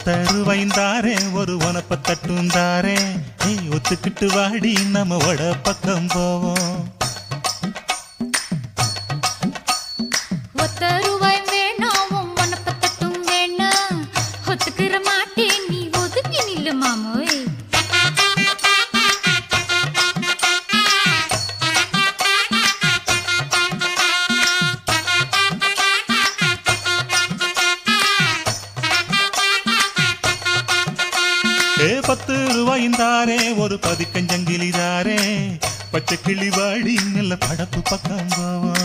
தருவைந்தாரே ஒரு உனப்ப தட்டுந்தாரே ஒத்துக்கிட்டு வாடி நம்ம வட பக்கம் போவோம். ஒத்த ரூபாய் வேணாம் உனப்ப தட்டும் வேணாம் ஒத்துக்கிற மாட்டேன் நீ ஒதுங்கி நில்லு மாமோய். ₹10 ஒரு பதிக்கஞ்சங்கிலிதாரே பச்சை கிளி வாடி நல்ல படப்பு பக்கம் போவோம்.